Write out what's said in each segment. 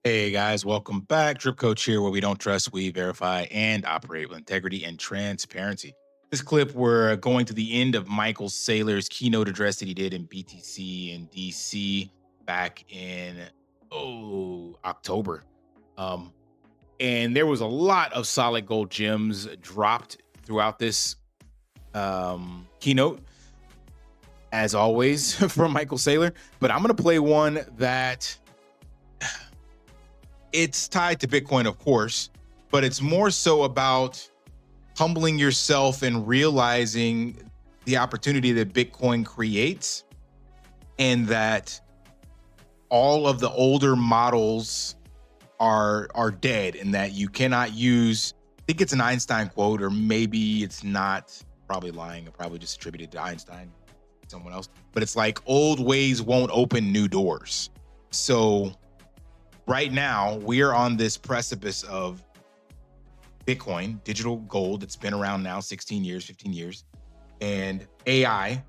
Hey guys, welcome back. Drip Coach here, where we don't trust, we verify, and operate with integrity and transparency. This clip, we're going to the end of Michael Saylor's keynote address that he did in BTC and DC back in October. Um, and there was a lot of solid gold gems dropped throughout this keynote, as always, from Michael Saylor. But I'm going to play one that it's tied to Bitcoin, of course, but it's more so about humbling yourself and realizing the opportunity that Bitcoin creates, and that all of the older models are dead, and that you cannot use, I think it's an Einstein quote, or maybe it's not, probably lying, I probably just attributed to Einstein, someone else, but it's like old ways won't open new doors. So right now, we are on this precipice of Bitcoin, digital gold. It's been around now 16 years, 15 years. And AI,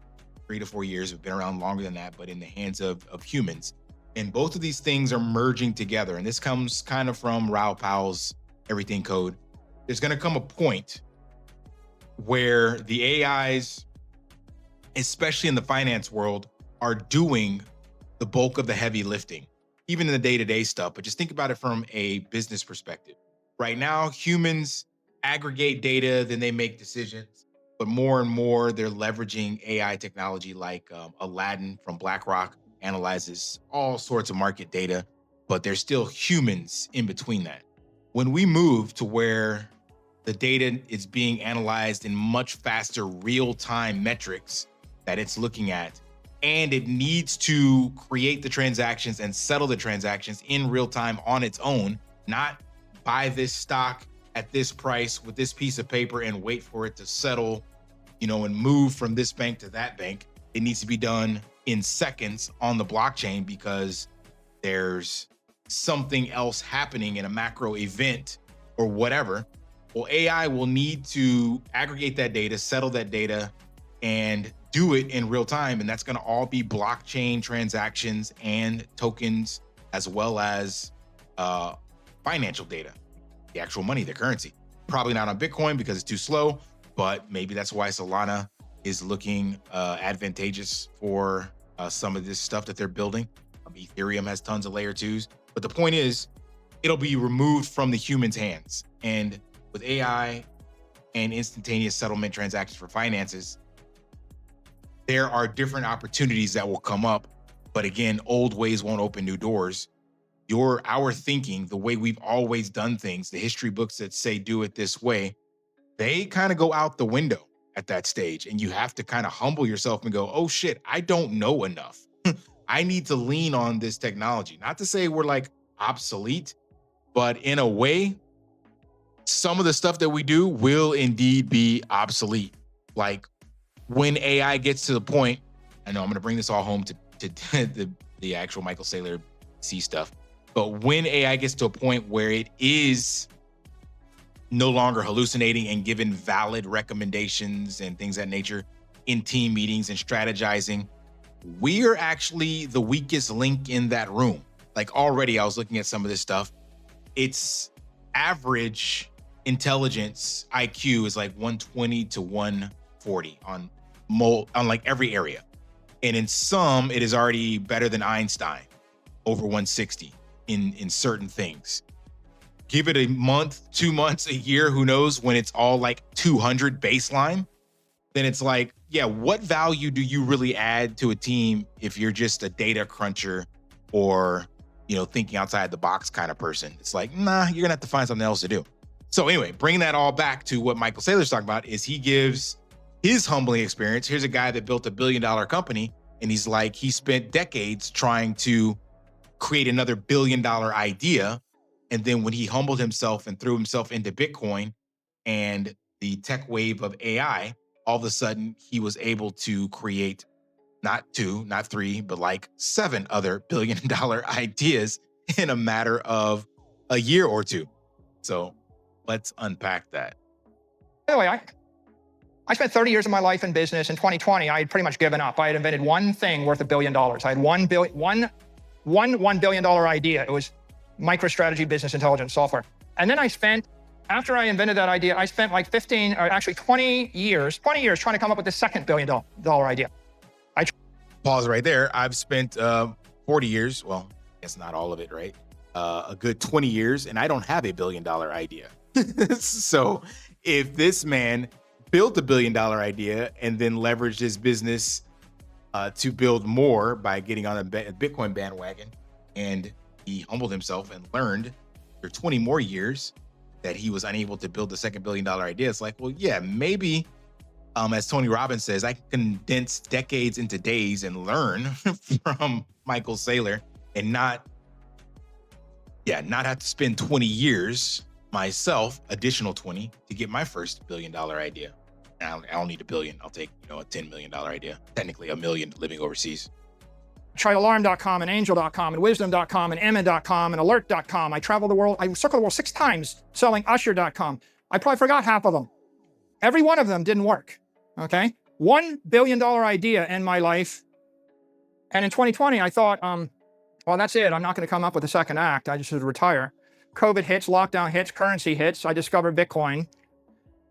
3 to 4 years, have been around longer than that, but in the hands of humans. And both of these things are merging together. And this comes kind of from Raoul Pal's Everything Code. There's going to come a point where the AIs, especially in the finance world, are doing the bulk of the heavy lifting, even in the day-to-day stuff. But just think about it from a business perspective. Right now, humans aggregate data, then they make decisions. But more and more, they're leveraging AI technology like Aladdin from BlackRock analyzes all sorts of market data, but there's still humans in between that. When we move to where the data is being analyzed in much faster real-time metrics that it's looking at, and it needs to create the transactions and settle the transactions in real time on its own, not buy this stock at this price with this piece of paper and wait for it to settle, and move from this bank to that bank. It needs to be done in seconds on the blockchain because there's something else happening in a macro event or whatever. Well, AI will need to aggregate that data, settle that data, and do it in real time. And that's going to all be blockchain transactions and tokens, as well as financial data, the actual money, the currency. Probably not on Bitcoin because it's too slow, but maybe that's why Solana is looking advantageous for some of this stuff that they're building. Ethereum has tons of layer twos, but the point is, it'll be removed from the human's hands. And with AI and instantaneous settlement transactions for finances, there are different opportunities that will come up. But again, old ways won't open new doors. Our thinking, the way we've always done things, the history books that say do it this way, they kind of go out the window at that stage. And you have to kind of humble yourself and go, oh shit, I don't know enough. I need to lean on this technology. Not to say we're like obsolete, but in a way, some of the stuff that we do will indeed be obsolete. Like when AI gets to the point, I know I'm going to bring this all home to the actual Michael Saylor C stuff, but when AI gets to a point where it is no longer hallucinating and giving valid recommendations and things of that nature in team meetings and strategizing, we are actually the weakest link in that room. Like already I was looking at some of this stuff. Its average intelligence IQ is like 120 to 140 on like every area. And in some, it is already better than Einstein, over 160 in certain things. Give it a month, 2 months, a year, who knows, when it's all like 200 baseline, then it's like, yeah, what value do you really add to a team if you're just a data cruncher or, thinking outside the box kind of person? It's like, nah, you're gonna have to find something else to do. So anyway, bringing that all back to what Michael Saylor's talking about is he gives his humbling experience. Here's a guy that built $1 billion company, and he's like, he spent decades trying to create another $1 billion idea. And then when he humbled himself and threw himself into Bitcoin and the tech wave of AI, all of a sudden he was able to create not 2, not 3, but like 7 other $1 billion ideas in a matter of a year or two. So let's unpack that. By the way, I spent 30 years of my life in business. In 2020, I had pretty much given up. I had invented one thing worth $1 billion. I had $1 billion idea. It was MicroStrategy business intelligence software. And then after I invented that idea, I spent like 20 years trying to come up with the second $1 billion idea. Pause right there. I've spent 40 years, well, I guess not all of it, right? A good 20 years, and I don't have a $1 billion idea. So if this man built a $1 billion idea and then leveraged his business to build more by getting on a Bitcoin bandwagon, and he humbled himself and learned for 20 more years that he was unable to build the second $1 billion idea, it's like, well, yeah, maybe as Tony Robbins says, I can condense decades into days and learn from Michael Saylor and not have to spend 20 years myself, additional 20, to get my first $1 billion idea. I don't need $1 billion. I'll take, a $10 million idea. Technically $1 million living overseas. Tried alarm.com and angel.com and wisdom.com and emin.com and alert.com. I traveled the world. I circled the world 6 times selling usher.com. I probably forgot half of them. Every one of them didn't work. Okay. $1 billion idea in my life. And in 2020, I thought, well, that's it. I'm not going to come up with a second act. I just should retire. COVID hits, lockdown hits, currency hits. I discovered Bitcoin.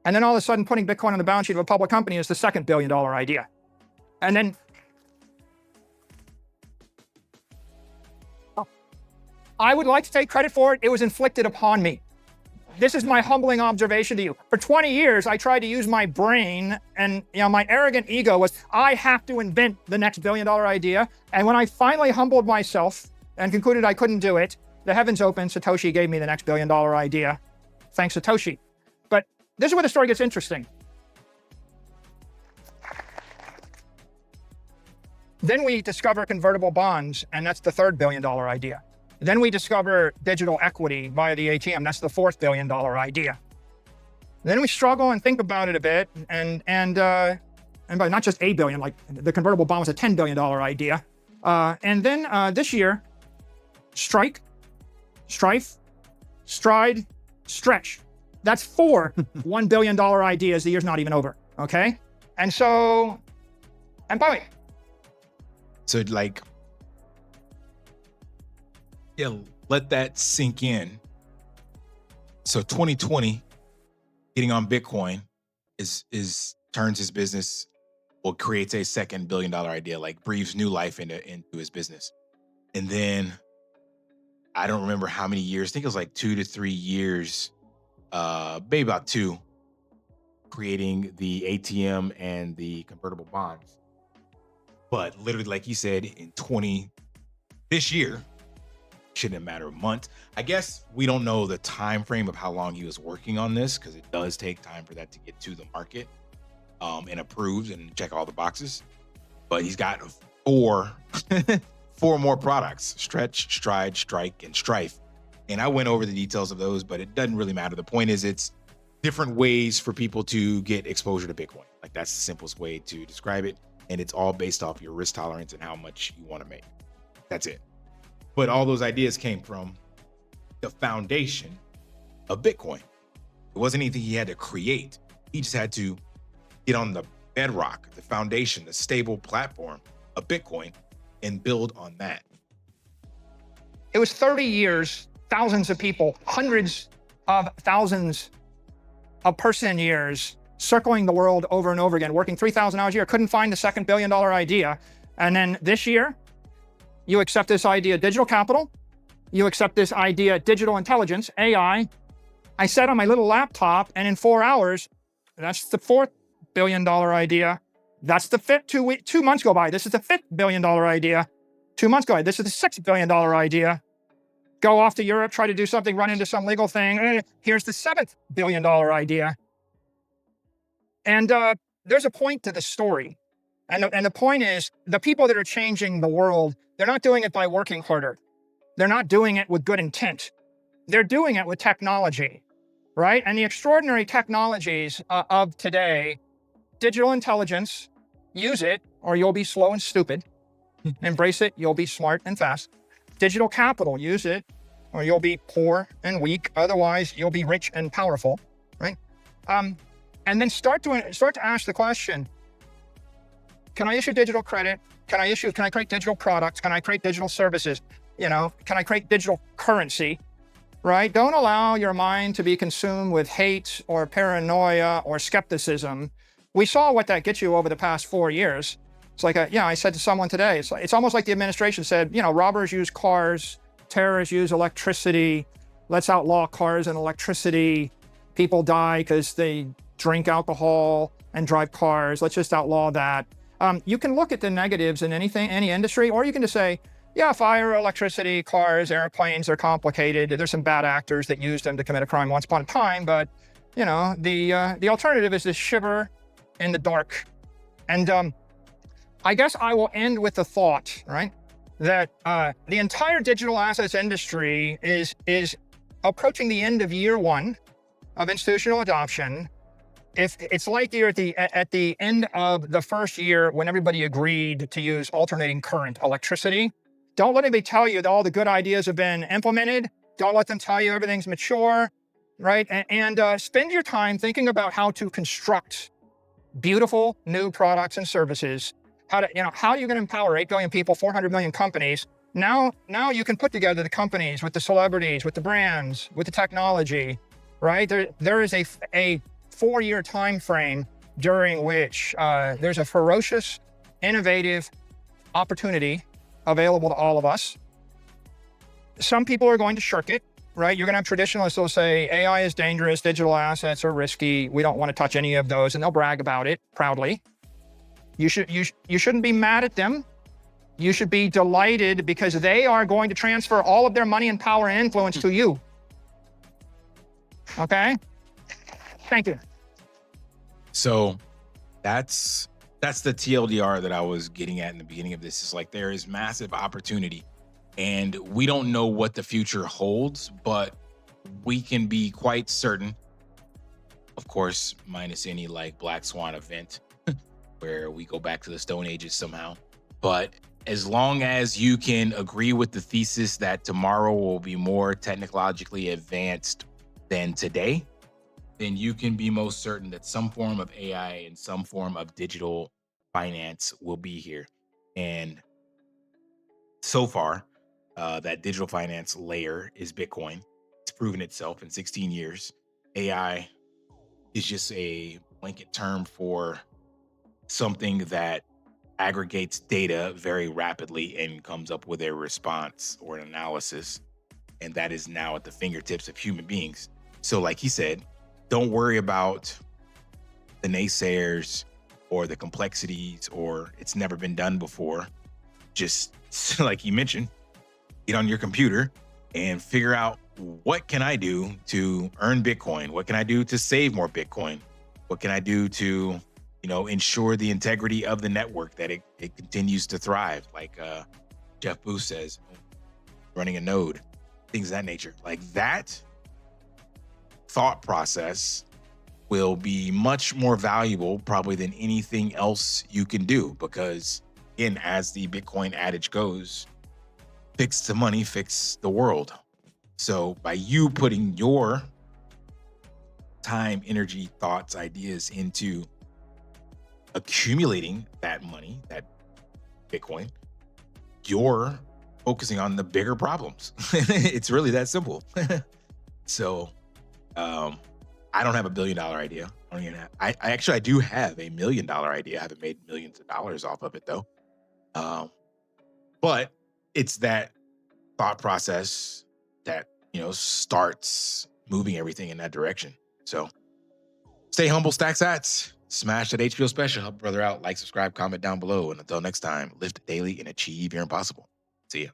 And then all of a sudden, putting Bitcoin on the balance sheet of a public company is the second $1 billion idea. And then I would like to take credit for it. It was inflicted upon me. This is my humbling observation to you. For 20 years, I tried to use my brain, and my arrogant ego was, I have to invent the next $1 billion idea. And when I finally humbled myself and concluded I couldn't do it, the heavens opened. Satoshi gave me the next $1 billion idea. Thanks, Satoshi. But this is where the story gets interesting. Then we discover convertible bonds, and that's the third $1 billion idea. Then we discover digital equity via the ATM. That's the fourth $1 billion idea. Then we struggle and think about it a bit, and by not just $1 billion, like the convertible bond was a $10 billion idea. And then this year, Strike, Strife, Stride, Stretch. That's 4 $1 billion ideas. The year's not even over. Okay, and so, and by the way, so let that sink in. So 2020, getting on Bitcoin is turns his business, or creates a second $1 billion idea, like breathes new life into his business. And then I don't remember how many years, I think it was like 2 to 3 years, maybe about 2, creating the ATM and the convertible bonds. But literally, like you said, this year, shouldn't matter a month. I guess we don't know the time frame of how long he was working on this, because it does take time for that to get to the market and approved and check all the boxes. But he's got 4 more products: Stretch, Stride, Strike, and Strife. And I went over the details of those, but it doesn't really matter. The point is, it's different ways for people to get exposure to Bitcoin. Like, that's the simplest way to describe it. And it's all based off your risk tolerance and how much you want to make. That's it. But all those ideas came from the foundation of Bitcoin. It wasn't anything he had to create. He just had to get on the bedrock, the foundation, the stable platform of Bitcoin, and build on that. It was 30 years, thousands of people, hundreds of thousands of person years circling the world over and over again, working 3,000 hours a year, couldn't find the second $1 billion idea. And then this year, you accept this idea, digital capital. You accept this idea, digital intelligence, AI. I sat on my little laptop, and in 4 hours, that's the fourth $1 billion idea. That's the fifth. 2 months go by. This is the fifth $1 billion idea. 2 months go by. This is the sixth $1 billion idea. Go off to Europe, try to do something, run into some legal thing. Here's the seventh $1 billion idea. And there's a point to the story. And the point is, the people that are changing the world, they're not doing it by working harder. They're not doing it with good intent. They're doing it with technology, right? And the extraordinary technologies of today, digital intelligence, use it or you'll be slow and stupid. Embrace it, you'll be smart and fast. Digital capital, use it or you'll be poor and weak. Otherwise, you'll be rich and powerful, right? And then start to ask the question, can I issue digital credit? Can I create digital products? Can I create digital services? can I create digital currency, right? Don't allow your mind to be consumed with hate or paranoia or skepticism. We saw what that gets you over the past 4 years. It's like, I said to someone today, it's almost like the administration said, robbers use cars, terrorists use electricity. Let's outlaw cars and electricity. People die because they drink alcohol and drive cars. Let's just outlaw that. You can look at the negatives in any industry, or you can just say, yeah, fire, electricity, cars, airplanes, they're complicated. There's some bad actors that used them to commit a crime once upon a time, but the alternative is to shiver in the dark. And I guess I will end with the thought, right, that the entire digital assets industry is approaching the end of year 1 of institutional adoption. If it's like you're at the end of the first year when everybody agreed to use alternating current electricity. Don't let anybody tell you that all the good ideas have been implemented. Don't let them tell you everything's mature, right? And spend your time thinking about how to construct beautiful new products and services. How are you going to empower 8 billion people, 400 million companies? Now you can put together the companies with the celebrities, with the brands, with the technology, right? There is a 4-year time frame during which there's a ferocious, innovative opportunity available to all of us. Some people are going to shirk it, right? You're going to have traditionalists who will say AI is dangerous, digital assets are risky, we don't want to touch any of those, and they'll brag about it proudly. You shouldn't be mad at them. You should be delighted because they are going to transfer all of their money and power and influence to you. Okay? Thank you. So that's the TLDR that I was getting at in the beginning of this. Is like there is massive opportunity and we don't know what the future holds, but we can be quite certain, of course, minus any like black swan event where we go back to the Stone Ages somehow. But as long as you can agree with the thesis that tomorrow will be more technologically advanced than today, then you can be most certain that some form of AI and some form of digital finance will be here. And so far, that digital finance layer is Bitcoin. It's proven itself in 16 years. AI is just a blanket term for something that aggregates data very rapidly and comes up with a response or an analysis. And that is now at the fingertips of human beings. So like he said, don't worry about the naysayers or the complexities or it's never been done before. Just like you mentioned, get on your computer and figure out what can I do to earn Bitcoin? What can I do to save more Bitcoin? What can I do to, ensure the integrity of the network, that it continues to thrive? Like Jeff Booth says, running a node, things of that nature. Like that thought process will be much more valuable probably than anything else you can do, because again, as the Bitcoin adage goes, fix the money, fix the world. So by you putting your time, energy, thoughts, ideas into accumulating that money, that Bitcoin, you're focusing on the bigger problems. It's really that simple. So I don't have $1 billion idea. I do have $1 million idea. I haven't made millions of dollars off of it though. But it's that thought process that, starts moving everything in that direction. So stay humble, stack sats, smash that HBO special, help a brother out, like, subscribe, comment down below. And until next time, lift daily and achieve your impossible. See ya.